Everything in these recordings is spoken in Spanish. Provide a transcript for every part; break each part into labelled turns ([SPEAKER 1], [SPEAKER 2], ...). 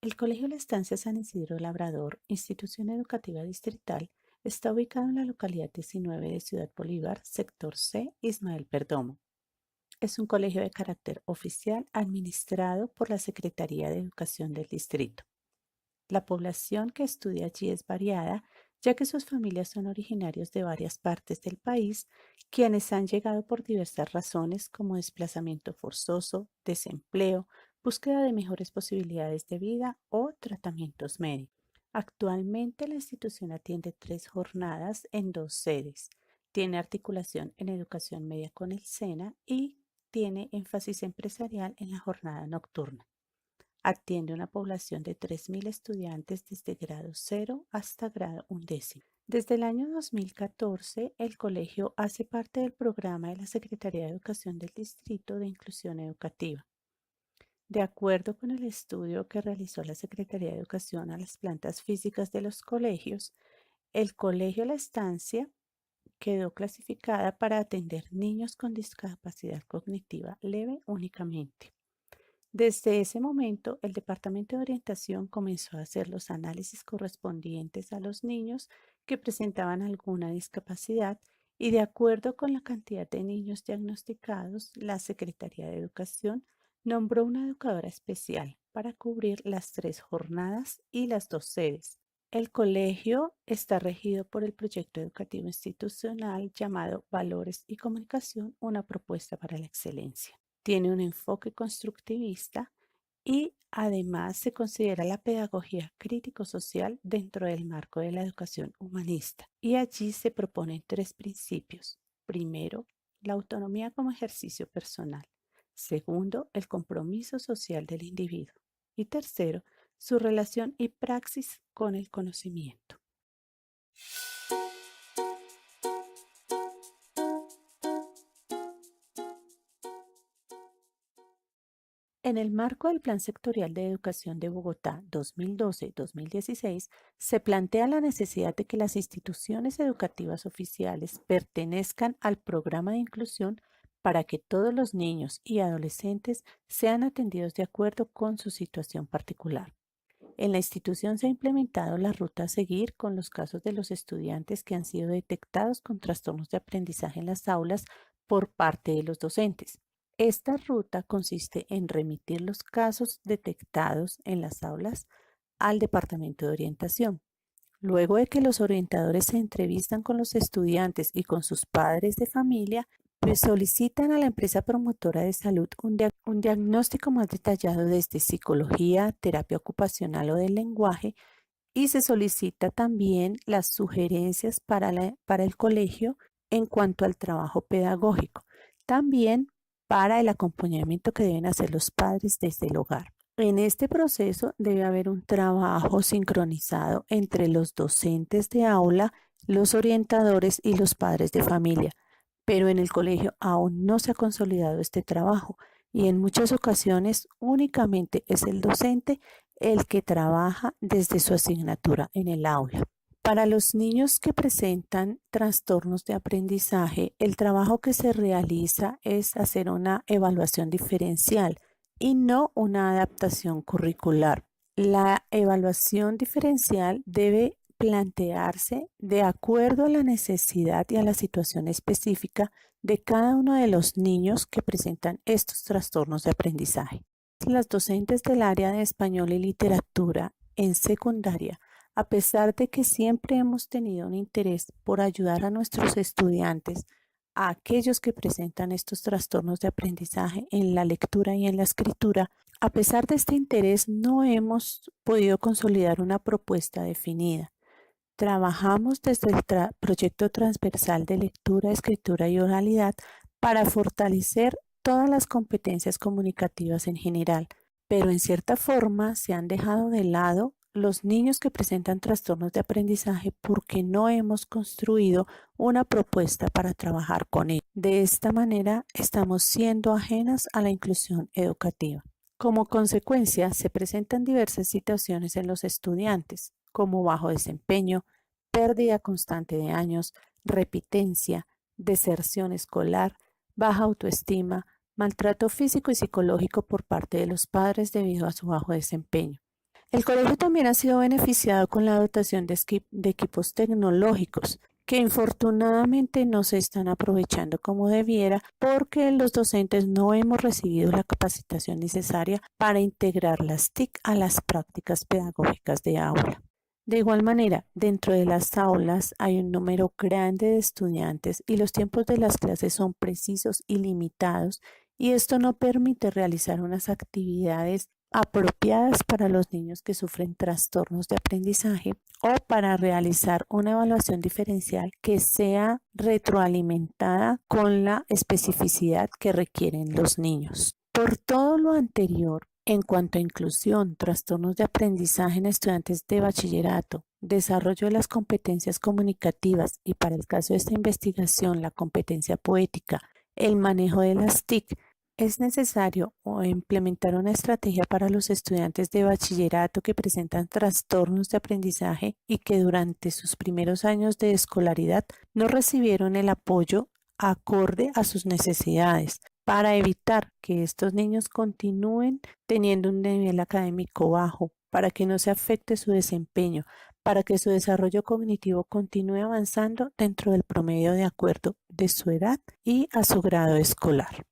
[SPEAKER 1] El Colegio La Estancia San Isidro Labrador, institución educativa distrital, está ubicado en la localidad 19 de Ciudad Bolívar, sector C, Ismael Perdomo. Es un colegio de carácter oficial administrado por la Secretaría de Educación del distrito. La población que estudia allí es variada, ya que sus familias son originarios de varias partes del país, quienes han llegado por diversas razones como desplazamiento forzoso, desempleo, búsqueda de mejores posibilidades de vida o tratamientos médicos. Actualmente la institución atiende 3 jornadas en 2 sedes. Tiene articulación en educación media con el SENA y tiene énfasis empresarial en la jornada nocturna. Atiende una población de 3.000 estudiantes desde grado 0 hasta grado 11. Desde el año 2014, el colegio hace parte del programa de la Secretaría de Educación del Distrito de Inclusión Educativa. De acuerdo con el estudio que realizó la Secretaría de Educación a las plantas físicas de los colegios, el colegio La Estancia quedó clasificada para atender niños con discapacidad cognitiva leve únicamente. Desde ese momento, el Departamento de Orientación comenzó a hacer los análisis correspondientes a los niños que presentaban alguna discapacidad y de acuerdo con la cantidad de niños diagnosticados, la Secretaría de Educación nombró una educadora especial para cubrir las 3 jornadas y las 2 sedes. El colegio está regido por el proyecto educativo institucional llamado Valores y Comunicación, una propuesta para la excelencia. Tiene un enfoque constructivista y además se considera la pedagogía crítico-social dentro del marco de la educación humanista. Y allí se proponen 3 principios. Primero, la autonomía como ejercicio personal. Segundo, el compromiso social del individuo. Y tercero, su relación y praxis con el conocimiento. En el marco del Plan Sectorial de Educación de Bogotá 2012-2016, se plantea la necesidad de que las instituciones educativas oficiales pertenezcan al programa de inclusión para que todos los niños y adolescentes sean atendidos de acuerdo con su situación particular. En la institución se ha implementado la ruta a seguir con los casos de los estudiantes que han sido detectados con trastornos de aprendizaje en las aulas por parte de los docentes. Esta ruta consiste en remitir los casos detectados en las aulas al Departamento de Orientación. Luego de que los orientadores se entrevistan con los estudiantes y con sus padres de familia, pues solicitan a la empresa promotora de salud un diagnóstico más detallado desde psicología, terapia ocupacional o del lenguaje y se solicita también las sugerencias para el colegio en cuanto al trabajo pedagógico. También para el acompañamiento que deben hacer los padres desde el hogar. En este proceso debe haber un trabajo sincronizado entre los docentes de aula, los orientadores y los padres de familia, pero en el colegio aún no se ha consolidado este trabajo y en muchas ocasiones únicamente es el docente el que trabaja desde su asignatura en el aula. Para los niños que presentan trastornos de aprendizaje, el trabajo que se realiza es hacer una evaluación diferencial y no una adaptación curricular. La evaluación diferencial debe plantearse de acuerdo a la necesidad y a la situación específica de cada uno de los niños que presentan estos trastornos de aprendizaje. Las docentes del área de español y literatura en secundaria, a pesar de que siempre hemos tenido un interés por ayudar a nuestros estudiantes, a aquellos que presentan estos trastornos de aprendizaje en la lectura y en la escritura, a pesar de este interés no hemos podido consolidar una propuesta definida. Trabajamos desde el proyecto transversal de lectura, escritura y oralidad para fortalecer todas las competencias comunicativas en general, pero en cierta forma se han dejado de lado los niños que presentan trastornos de aprendizaje porque no hemos construido una propuesta para trabajar con ellos. De esta manera estamos siendo ajenas a la inclusión educativa. Como consecuencia, se presentan diversas situaciones en los estudiantes, como bajo desempeño, pérdida constante de años, repitencia, deserción escolar, baja autoestima, maltrato físico y psicológico por parte de los padres debido a su bajo desempeño. El colegio también ha sido beneficiado con la dotación de equipos tecnológicos que infortunadamente no se están aprovechando como debiera porque los docentes no hemos recibido la capacitación necesaria para integrar las TIC a las prácticas pedagógicas de aula. De igual manera, dentro de las aulas hay un número grande de estudiantes y los tiempos de las clases son precisos y limitados, y esto no permite realizar unas actividades apropiadas para los niños que sufren trastornos de aprendizaje o para realizar una evaluación diferencial que sea retroalimentada con la especificidad que requieren los niños. Por todo lo anterior, en cuanto a inclusión, trastornos de aprendizaje en estudiantes de bachillerato, desarrollo de las competencias comunicativas y para el caso de esta investigación, la competencia poética, el manejo de las TIC, es necesario implementar una estrategia para los estudiantes de bachillerato que presentan trastornos de aprendizaje y que durante sus primeros años de escolaridad no recibieron el apoyo acorde a sus necesidades para evitar que estos niños continúen teniendo un nivel académico bajo, para que no se afecte su desempeño, para que su desarrollo cognitivo continúe avanzando dentro del promedio de acuerdo de su edad y a su grado escolar.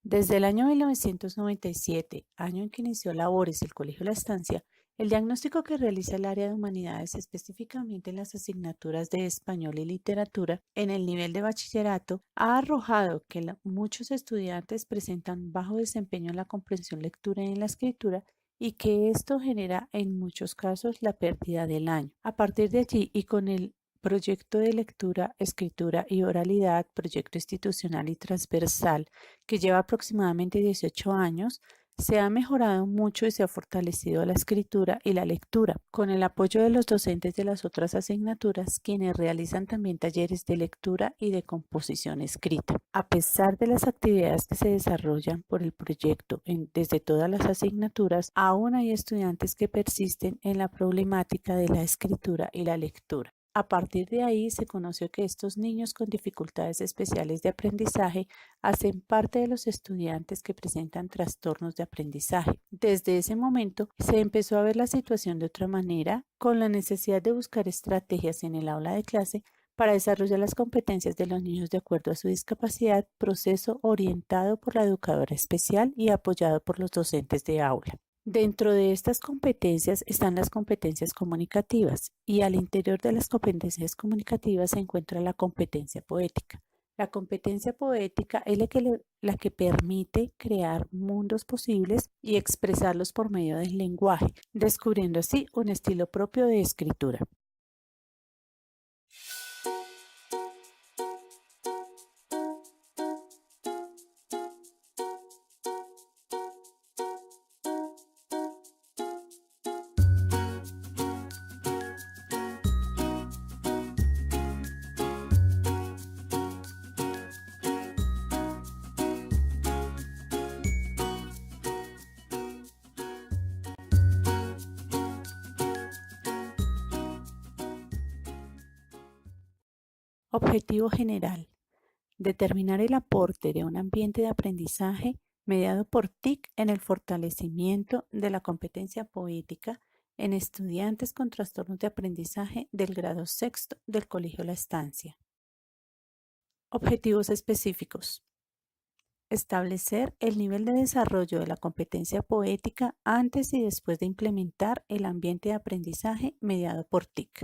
[SPEAKER 1] Desde el año 1997, año en que inició labores el Colegio La Estancia, el diagnóstico que realiza el área de humanidades, específicamente en las asignaturas de español y literatura en el nivel de bachillerato, ha arrojado que muchos estudiantes presentan bajo desempeño en la comprensión lectura y en la escritura y que esto genera en muchos casos la pérdida del año. A partir de allí y con el proyecto de lectura, escritura y oralidad, proyecto institucional y transversal, que lleva aproximadamente 18 años, se ha mejorado mucho y se ha fortalecido la escritura y la lectura, con el apoyo de los docentes de las otras asignaturas, quienes realizan también talleres de lectura y de composición escrita. A pesar de las actividades que se desarrollan por el proyecto desde todas las asignaturas, aún hay estudiantes que persisten en la problemática de la escritura y la lectura. A partir de ahí se conoció que estos niños con dificultades especiales de aprendizaje hacen parte de los estudiantes que presentan trastornos de aprendizaje. Desde ese momento se empezó a ver la situación de otra manera, con la necesidad de buscar estrategias en el aula de clase para desarrollar las competencias de los niños de acuerdo a su discapacidad, proceso orientado por la educadora especial y apoyado por los docentes de aula. Dentro de estas competencias están las competencias comunicativas y al interior de las competencias comunicativas se encuentra la competencia poética. La competencia poética es la que permite crear mundos posibles y expresarlos por medio del lenguaje, descubriendo así un estilo propio de escritura. Objetivo general: determinar el aporte de un ambiente de aprendizaje mediado por TIC en el fortalecimiento de la competencia poética en estudiantes con trastornos de aprendizaje del grado sexto del Colegio La Estancia. Objetivos específicos: establecer el nivel de desarrollo de la competencia poética antes y después de implementar el ambiente de aprendizaje mediado por TIC.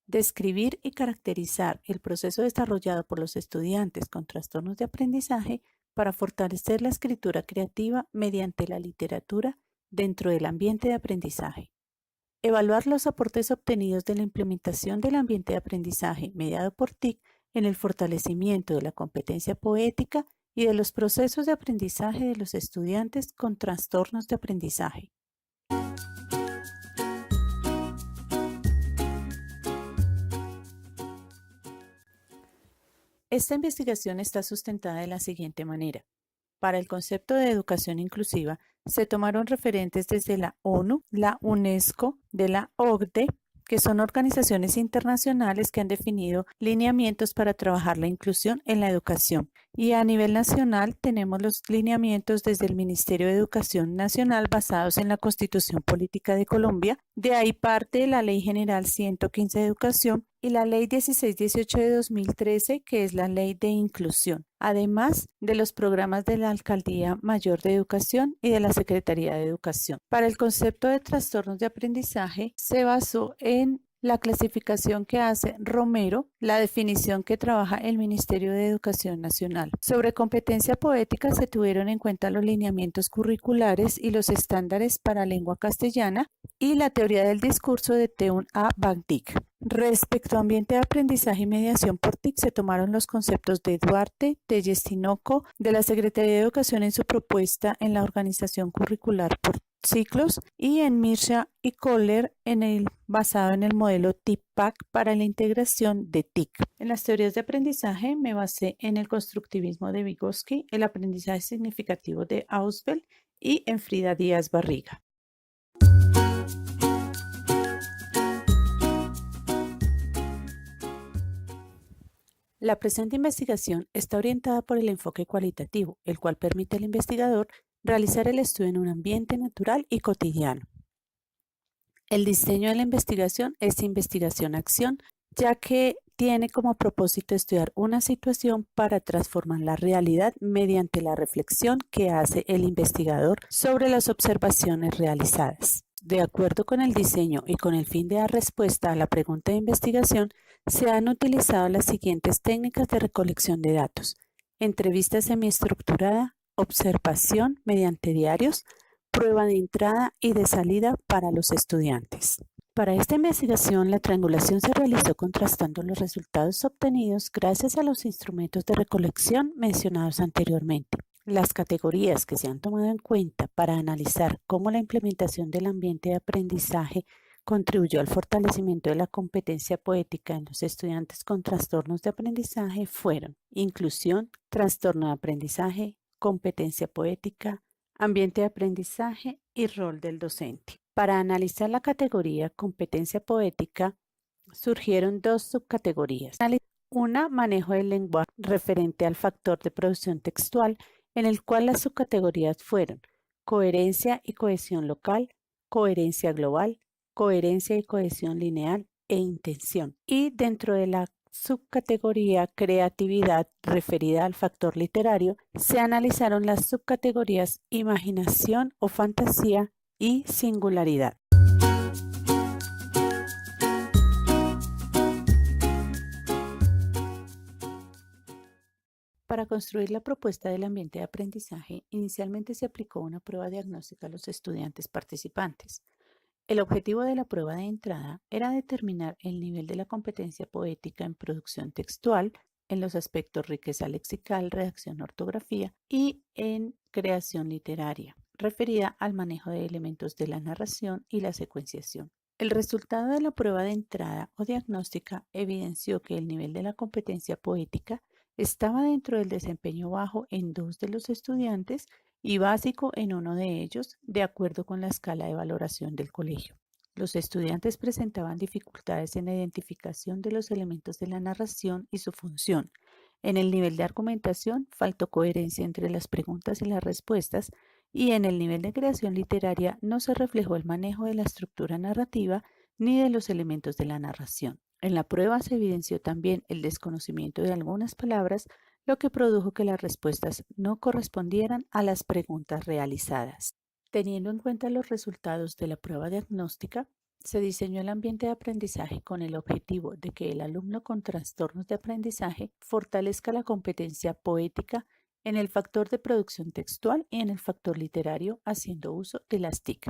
[SPEAKER 1] Describir y caracterizar el proceso desarrollado por los estudiantes con trastornos de aprendizaje para fortalecer la escritura creativa mediante la literatura dentro del ambiente de aprendizaje. Evaluar los aportes obtenidos de la implementación del ambiente de aprendizaje mediado por TIC en el fortalecimiento de la competencia poética y de los procesos de aprendizaje de los estudiantes con trastornos de aprendizaje. Esta investigación está sustentada de la siguiente manera. Para el concepto de educación inclusiva, se tomaron referentes desde la ONU, la UNESCO, de la OCDE, que son organizaciones internacionales que han definido lineamientos para trabajar la inclusión en la educación. Y a nivel nacional tenemos los lineamientos desde el Ministerio de Educación Nacional basados en la Constitución Política de Colombia. De ahí parte la Ley General 115 de Educación y la Ley 1618 de 2013, que es la Ley de Inclusión, además de los programas de la Alcaldía Mayor de Educación y de la Secretaría de Educación. Para el concepto de trastornos de aprendizaje, se basó en la clasificación que hace Romero, la definición que trabaja el Ministerio de Educación Nacional. Sobre competencia poética se tuvieron en cuenta los lineamientos curriculares y los estándares para lengua castellana y la teoría del discurso de Teun A. Van Dijk. Respecto a ambiente de aprendizaje y mediación por TIC, se tomaron los conceptos de Duarte, de Yestinoco, de la Secretaría de Educación en su propuesta en la organización curricular por ciclos y en Mirsha y Kohler basado en el modelo TIC-PAC para la integración de TIC. En las teorías de aprendizaje me basé en el constructivismo de Vygotsky, el aprendizaje significativo de Ausubel y en Frida Díaz Barriga. La presente investigación está orientada por el enfoque cualitativo, el cual permite al investigador realizar el estudio en un ambiente natural y cotidiano. El diseño de la investigación es investigación-acción, ya que tiene como propósito estudiar una situación para transformar la realidad mediante la reflexión que hace el investigador sobre las observaciones realizadas. De acuerdo con el diseño y con el fin de dar respuesta a la pregunta de investigación, se han utilizado las siguientes técnicas de recolección de datos: entrevista semiestructurada, observación mediante diarios, prueba de entrada y de salida para los estudiantes. Para esta investigación, la triangulación se realizó contrastando los resultados obtenidos gracias a los instrumentos de recolección mencionados anteriormente. Las categorías que se han tomado en cuenta para analizar cómo la implementación del ambiente de aprendizaje contribuyó al fortalecimiento de la competencia poética en los estudiantes con trastornos de aprendizaje fueron inclusión, trastorno de aprendizaje, competencia poética, ambiente de aprendizaje y rol del docente. Para analizar la categoría competencia poética, surgieron dos subcategorías. Una, manejo del lenguaje referente al factor de producción textual, en el cual las subcategorías fueron coherencia y cohesión local, coherencia global, coherencia y cohesión lineal e intención. Y dentro de la subcategoría creatividad referida al factor literario, se analizaron las subcategorías imaginación o fantasía y singularidad. Para construir la propuesta del ambiente de aprendizaje, inicialmente se aplicó una prueba diagnóstica a los estudiantes participantes. El objetivo de la prueba de entrada era determinar el nivel de la competencia poética en producción textual, en los aspectos riqueza lexical, redacción, ortografía y en creación literaria, referida al manejo de elementos de la narración y la secuenciación. El resultado de la prueba de entrada o diagnóstica evidenció que el nivel de la competencia poética estaba dentro del desempeño bajo en 2 de los estudiantes y básico en uno de ellos, de acuerdo con la escala de valoración del colegio. Los estudiantes presentaban dificultades en la identificación de los elementos de la narración y su función. En el nivel de argumentación faltó coherencia entre las preguntas y las respuestas, y en el nivel de creación literaria no se reflejó el manejo de la estructura narrativa ni de los elementos de la narración. En la prueba se evidenció también el desconocimiento de algunas palabras, lo que produjo que las respuestas no correspondieran a las preguntas realizadas. Teniendo en cuenta los resultados de la prueba diagnóstica, se diseñó el ambiente de aprendizaje con el objetivo de que el alumno con trastornos de aprendizaje fortalezca la competencia poética en el factor de producción textual y en el factor literario, haciendo uso de las TIC.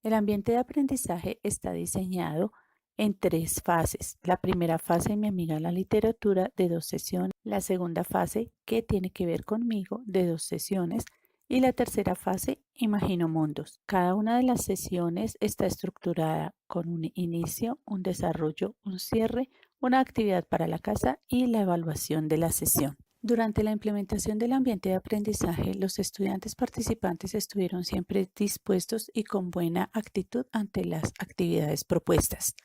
[SPEAKER 1] El ambiente de aprendizaje está diseñado en 3 fases. La primera fase, mi amiga la literatura, de 2 sesiones. La segunda fase, ¿qué tiene que ver conmigo?, de 2 sesiones. Y la tercera fase, imagino mundos. Cada una de las sesiones está estructurada con un inicio, un desarrollo, un cierre, una actividad para la casa y la evaluación de la sesión. Durante la implementación del ambiente de aprendizaje, los estudiantes participantes estuvieron siempre dispuestos y con buena actitud ante las actividades propuestas.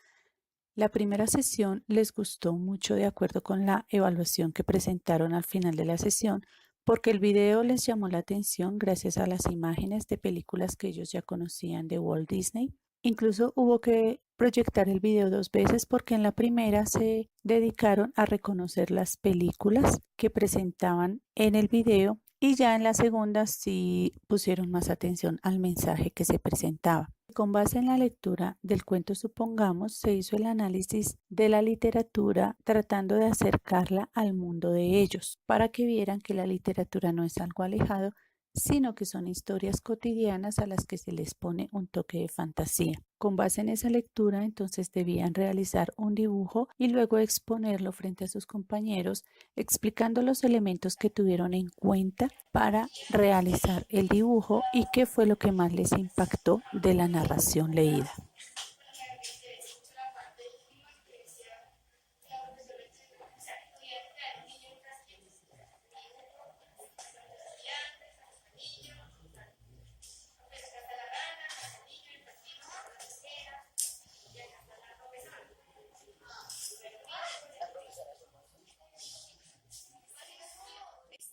[SPEAKER 1] La primera sesión les gustó mucho de acuerdo con la evaluación que presentaron al final de la sesión, porque el video les llamó la atención gracias a las imágenes de películas que ellos ya conocían de Walt Disney. Incluso hubo que proyectar el video 2 veces porque en la primera se dedicaron a reconocer las películas que presentaban en el video y ya en la segunda sí pusieron más atención al mensaje que se presentaba. Con base en la lectura del cuento Supongamos, se hizo el análisis de la literatura tratando de acercarla al mundo de ellos, para que vieran que la literatura no es algo alejado, sino que son historias cotidianas a las que se les pone un toque de fantasía. Con base en esa lectura, entonces debían realizar un dibujo y luego exponerlo frente a sus compañeros, explicando los elementos que tuvieron en cuenta para realizar el dibujo y qué fue lo que más les impactó de la narración leída.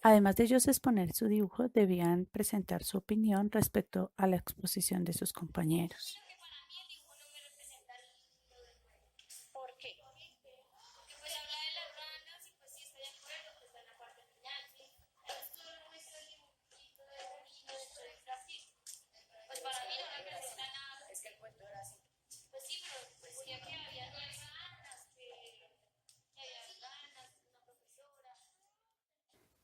[SPEAKER 1] Además de ellos exponer su dibujo, debían presentar su opinión respecto a la exposición de sus compañeros.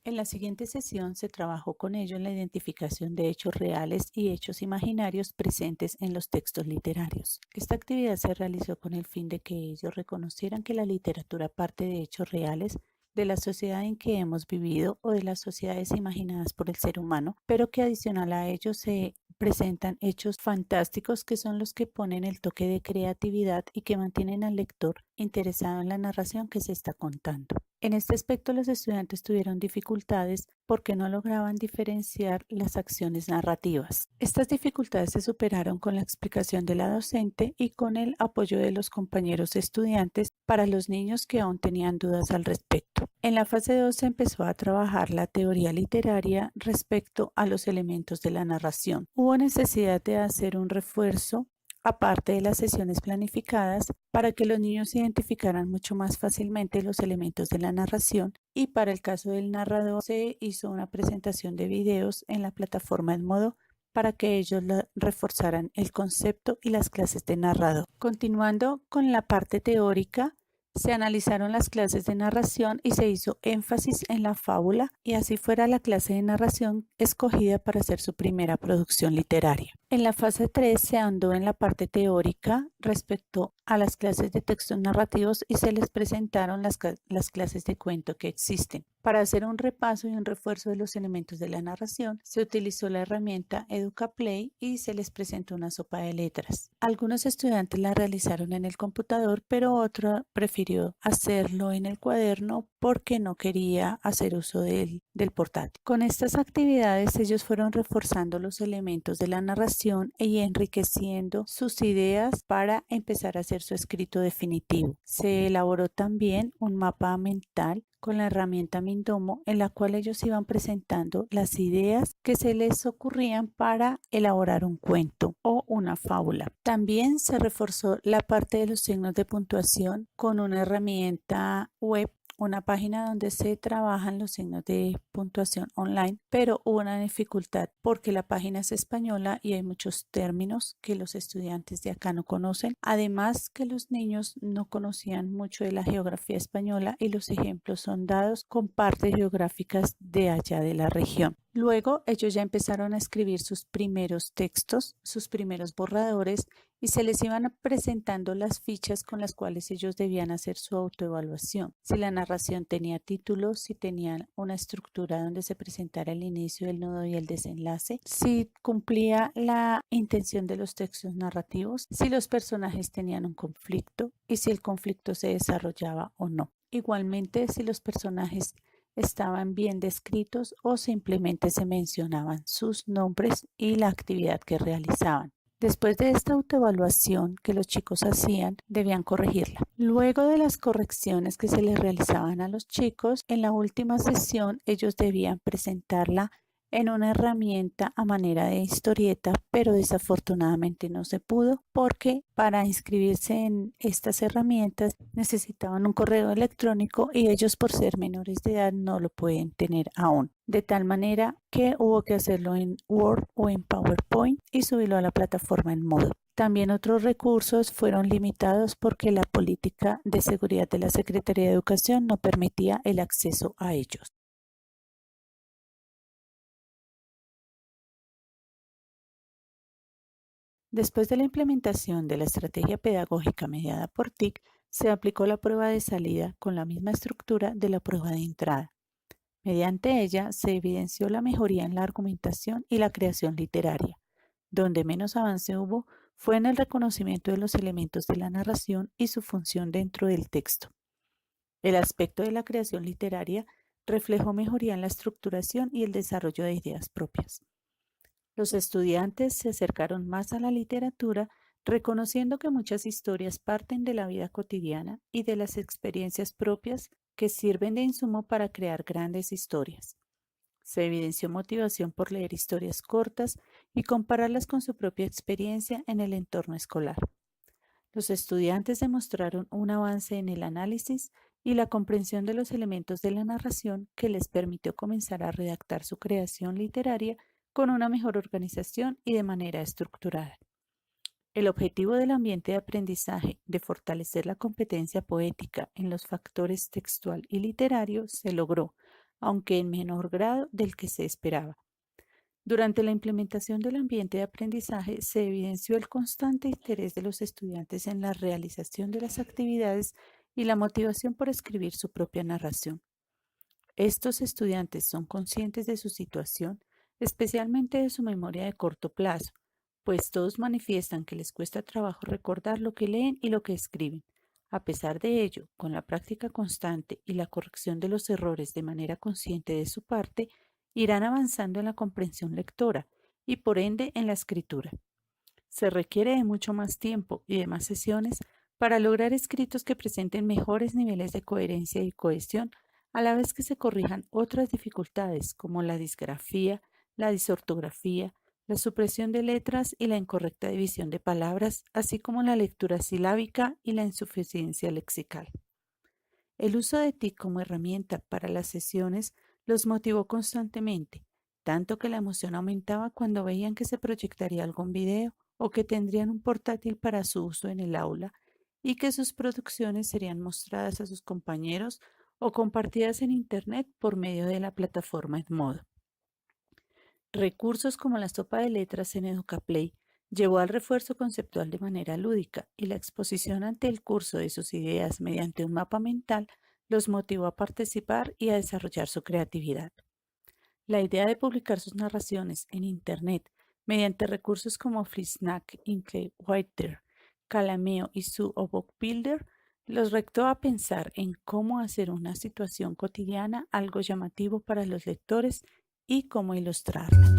[SPEAKER 1] En la siguiente sesión se trabajó con ellos en la identificación de hechos reales y hechos imaginarios presentes en los textos literarios. Esta actividad se realizó con el fin de que ellos reconocieran que la literatura parte de hechos reales de la sociedad en que hemos vivido o de las sociedades imaginadas por el ser humano, pero que adicional a ellos se presentan hechos fantásticos que son los que ponen el toque de creatividad y que mantienen al lector interesado en la narración que se está contando. En este aspecto los estudiantes tuvieron dificultades porque no lograban diferenciar las acciones narrativas. Estas dificultades se superaron con la explicación de la docente y con el apoyo de los compañeros estudiantes para los niños que aún tenían dudas al respecto. En la fase 2 se empezó a trabajar la teoría literaria respecto a los elementos de la narración. Hubo necesidad de hacer un refuerzo aparte de las sesiones planificadas, para que los niños identificaran mucho más fácilmente los elementos de la narración, y para el caso del narrador se hizo una presentación de videos en la plataforma Edmodo para que ellos reforzaran el concepto y las clases de narrador. Continuando con la parte teórica, se analizaron las clases de narración y se hizo énfasis en la fábula y así fuera la clase de narración escogida para hacer su primera producción literaria. En la fase 3 se ahondó en la parte teórica respecto a las clases de textos narrativos y se les presentaron las clases de cuento que existen. Para hacer un repaso y un refuerzo de los elementos de la narración, se utilizó la herramienta EducaPlay y se les presentó una sopa de letras. Algunos estudiantes la realizaron en el computador, pero otro prefirió hacerlo en el cuaderno porque no quería hacer uso del portátil. Con estas actividades ellos fueron reforzando los elementos de la narración y enriqueciendo sus ideas para empezar a hacer su escrito definitivo. Se elaboró también un mapa mental con la herramienta Mindomo, en la cual ellos iban presentando las ideas que se les ocurrían para elaborar un cuento o una fábula. También se reforzó la parte de los signos de puntuación con una herramienta web, una página donde se trabajan los signos de puntuación online, pero hubo una dificultad porque la página es española y hay muchos términos que los estudiantes de acá no conocen, además que los niños no conocían mucho de la geografía española y los ejemplos son dados con partes geográficas de allá de la región. Luego ellos ya empezaron a escribir sus primeros textos, sus primeros borradores, y se les iban presentando las fichas con las cuales ellos debían hacer su autoevaluación. Si la narración tenía títulos, si tenían una estructura donde se presentara el inicio, el nudo y el desenlace, si cumplía la intención de los textos narrativos, si los personajes tenían un conflicto y si el conflicto se desarrollaba o no. Igualmente, si los personajes estaban bien descritos o simplemente se mencionaban sus nombres y la actividad que realizaban. Después de esta autoevaluación que los chicos hacían, debían corregirla. Luego de las correcciones que se les realizaban a los chicos, en la última sesión ellos debían presentarla en una herramienta a manera de historieta, pero desafortunadamente no se pudo porque para inscribirse en estas herramientas necesitaban un correo electrónico y ellos por ser menores de edad no lo pueden tener aún. De tal manera que hubo que hacerlo en Word o en PowerPoint y subirlo a la plataforma en Moodle. También otros recursos fueron limitados porque la política de seguridad de la Secretaría de Educación no permitía el acceso a ellos. Después de la implementación de la estrategia pedagógica mediada por TIC, se aplicó la prueba de salida con la misma estructura de la prueba de entrada. Mediante ella se evidenció la mejoría en la argumentación y la creación literaria. Donde menos avance hubo fue en el reconocimiento de los elementos de la narración y su función dentro del texto. El aspecto de la creación literaria reflejó mejoría en la estructuración y el desarrollo de ideas propias. Los estudiantes se acercaron más a la literatura, reconociendo que muchas historias parten de la vida cotidiana y de las experiencias propias que sirven de insumo para crear grandes historias. Se evidenció motivación por leer historias cortas y compararlas con su propia experiencia en el entorno escolar. Los estudiantes demostraron un avance en el análisis y la comprensión de los elementos de la narración que les permitió comenzar a redactar su creación literaria con una mejor organización y de manera estructurada. El objetivo del ambiente de aprendizaje de fortalecer la competencia poética en los factores textual y literario se logró, aunque en menor grado del que se esperaba. Durante la implementación del ambiente de aprendizaje se evidenció el constante interés de los estudiantes en la realización de las actividades y la motivación por escribir su propia narración. Estos estudiantes son conscientes de su situación, especialmente de su memoria de corto plazo, pues todos manifiestan que les cuesta trabajo recordar lo que leen y lo que escriben. A pesar de ello, con la práctica constante y la corrección de los errores de manera consciente de su parte, irán avanzando en la comprensión lectora y por ende en la escritura. Se requiere de mucho más tiempo y de más sesiones para lograr escritos que presenten mejores niveles de coherencia y cohesión, a la vez que se corrijan otras dificultades como la disgrafía, la disortografía, la supresión de letras y la incorrecta división de palabras, así como la lectura silábica y la insuficiencia lexical. El uso de TIC como herramienta para las sesiones los motivó constantemente, tanto que la emoción aumentaba cuando veían que se proyectaría algún video o que tendrían un portátil para su uso en el aula y que sus producciones serían mostradas a sus compañeros o compartidas en Internet por medio de la plataforma Edmodo. Recursos como la sopa de letras en EducaPlay llevó al refuerzo conceptual de manera lúdica y la exposición ante el curso de sus ideas mediante un mapa mental los motivó a participar y a desarrollar su creatividad. La idea de publicar sus narraciones en Internet mediante recursos como Flickr, Inkwriter, Calameo y su Book Builder los retó a pensar en cómo hacer una situación cotidiana algo llamativo para los lectores y cómo ilustrarla.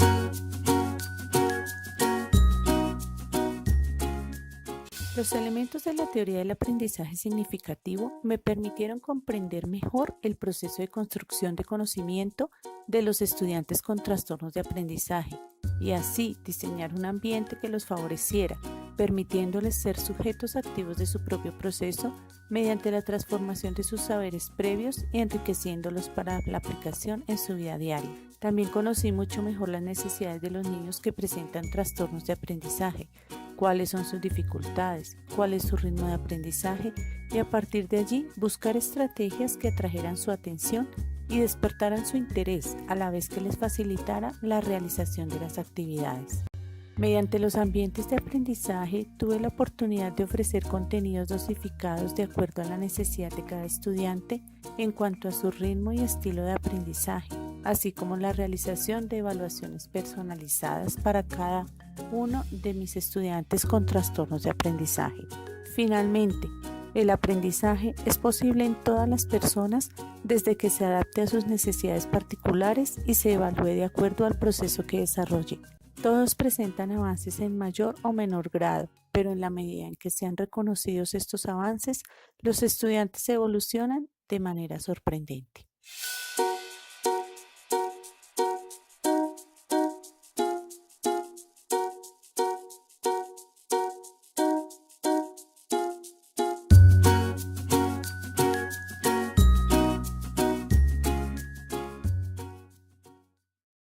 [SPEAKER 1] Los elementos de la teoría del aprendizaje significativo me permitieron comprender mejor el proceso de construcción de conocimiento de los estudiantes con trastornos de aprendizaje y así diseñar un ambiente que los favoreciera, permitiéndoles ser sujetos activos de su propio proceso mediante la transformación de sus saberes previos y enriqueciéndolos para la aplicación en su vida diaria. También conocí mucho mejor las necesidades de los niños que presentan trastornos de aprendizaje, cuáles son sus dificultades, cuál es su ritmo de aprendizaje y a partir de allí buscar estrategias que atrajeran su atención y despertaran su interés a la vez que les facilitara la realización de las actividades. Mediante los ambientes de aprendizaje tuve la oportunidad de ofrecer contenidos dosificados de acuerdo a la necesidad de cada estudiante en cuanto a su ritmo y estilo de aprendizaje, así como la realización de evaluaciones personalizadas para cada uno de mis estudiantes con trastornos de aprendizaje. Finalmente, El aprendizaje es posible en todas las personas desde que se adapte a sus necesidades particulares y se evalúe de acuerdo al proceso que desarrolle. Todos presentan avances en mayor o menor grado, pero en la medida en que sean reconocidos estos avances, los estudiantes evolucionan de manera sorprendente.